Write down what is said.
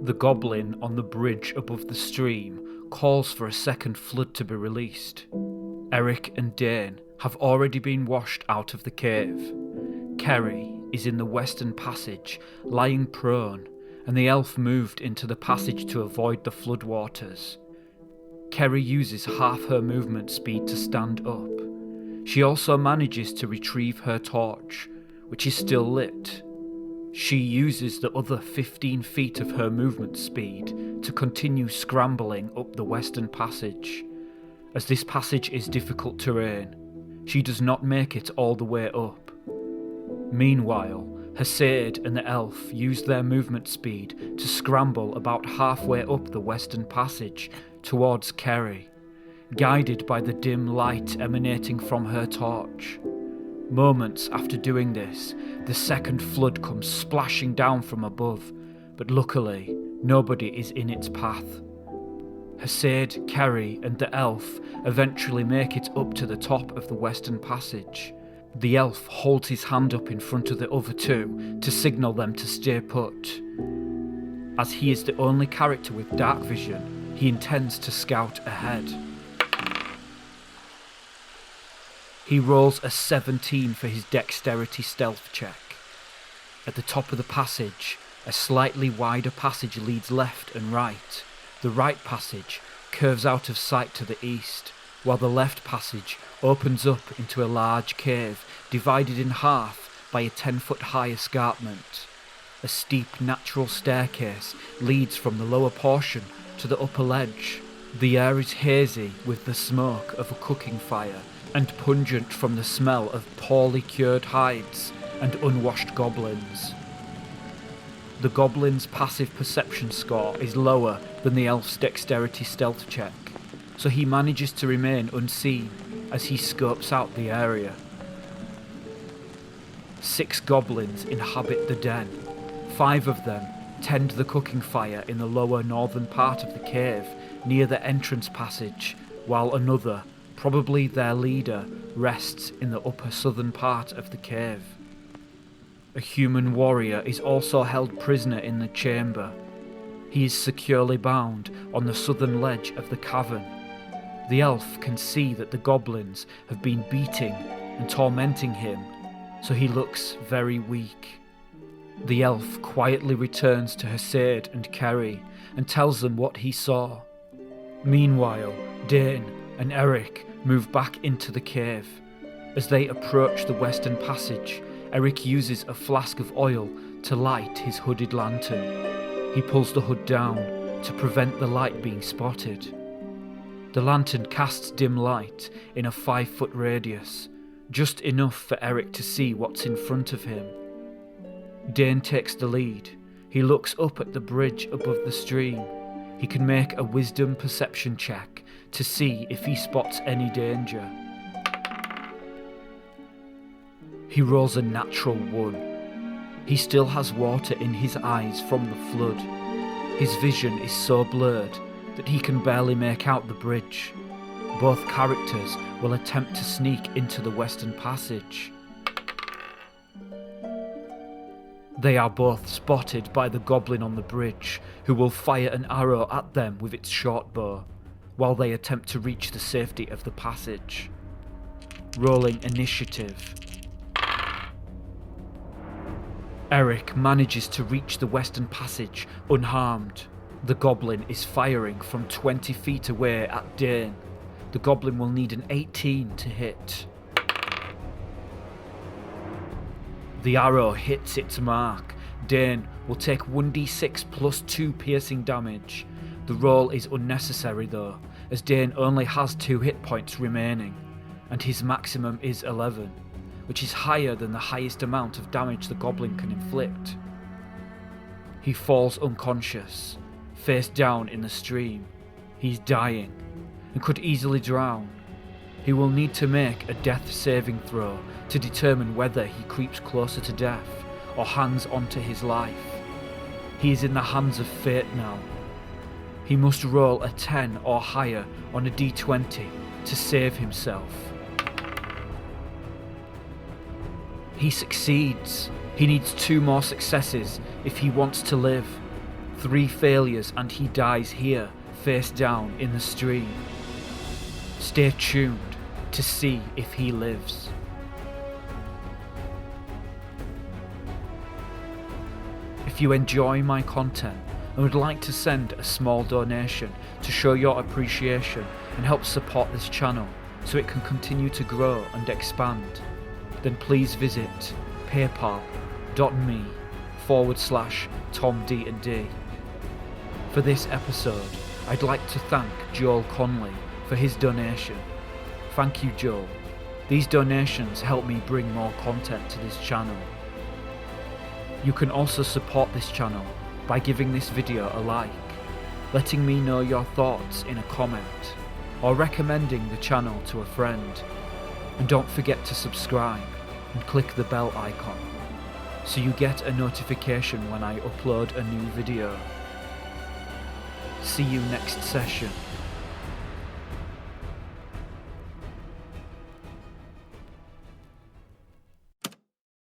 The goblin on the bridge above the stream calls for a second flood to be released. Eric and Dane have already been washed out of the cave. Kerry is in the western passage, lying prone, and the elf moved into the passage to avoid the floodwaters. Kerry uses half her movement speed to stand up. She also manages to retrieve her torch, which is still lit. She uses the other 15 feet of her movement speed to continue scrambling up the western passage. As this passage is difficult terrain, she does not make it all the way up. Meanwhile, Hesed and the elf use their movement speed to scramble about halfway up the western passage towards Kerry, guided by the dim light emanating from her torch. Moments after doing this, the second flood comes splashing down from above, but luckily, nobody is in its path. Hesed, Kerry, and the elf eventually make it up to the top of the western passage. The elf holds his hand up in front of the other two to signal them to stay put. As he is the only character with dark vision, he intends to scout ahead. He rolls a 17 for his dexterity stealth check. At the top of the passage, a slightly wider passage leads left and right. The right passage curves out of sight to the east, while the left passage opens up into a large cave divided in half by a 10-foot high escarpment. A steep natural staircase leads from the lower portion to the upper ledge. The air is hazy with the smoke of a cooking fire, and pungent from the smell of poorly cured hides and unwashed goblins. The goblin's passive perception score is lower than the elf's dexterity stealth check, so he manages to remain unseen as he scopes out the area. 6 goblins inhabit the den. 5 of them tend the cooking fire in the lower northern part of the cave near the entrance passage, while another, probably their leader, rests in the upper southern part of the cave. A human warrior is also held prisoner in the chamber. He is securely bound on the southern ledge of the cavern. The elf can see that the goblins have been beating and tormenting him, so he looks very weak. The elf quietly returns to Hesed and Kerry and tells them what he saw. Meanwhile, Dane and Eric move back into the cave. As they approach the western passage, Eric uses a flask of oil to light his hooded lantern. He pulls the hood down to prevent the light being spotted. The lantern casts dim light in a 5-foot radius, just enough for Eric to see what's in front of him. Dane takes the lead. He looks up at the bridge above the stream. He can make a wisdom perception check to see if he spots any danger. He rolls a natural 1. He still has water in his eyes from the flood. His vision is so blurred that he can barely make out the bridge. Both characters will attempt to sneak into the western passage. They are both spotted by the goblin on the bridge, who will fire an arrow at them with its short bow, while they attempt to reach the safety of the passage. Rolling initiative. Eric manages to reach the western passage unharmed. The goblin is firing from 20 feet away at Dane. The goblin will need an 18 to hit. The arrow hits its mark. Dane will take 1d6 plus 2 piercing damage. The roll is unnecessary though, as Dane only has 2 hit points remaining, and his maximum is 11, which is higher than the highest amount of damage the goblin can inflict. He falls unconscious, face down in the stream. He's dying, and could easily drown. He will need to make a death saving throw to determine whether he creeps closer to death or hangs on to his life. He is in the hands of fate now. He must roll a 10 or higher on a d20 to save himself. He succeeds. He needs 2 more successes if he wants to live. 3 failures and he dies here, face down in the stream. Stay tuned to see if he lives. If you enjoy my content and would like to send a small donation to show your appreciation and help support this channel so it can continue to grow and expand, then please visit paypal.me/TomD&D. For this episode, I'd like to thank Joel Conley for his donation. Thank you, Joel. These donations help me bring more content to this channel. You can also support this channel by giving this video a like, letting me know your thoughts in a comment, or recommending the channel to a friend. And don't forget to subscribe and click the bell icon so you get a notification when I upload a new video. See you next session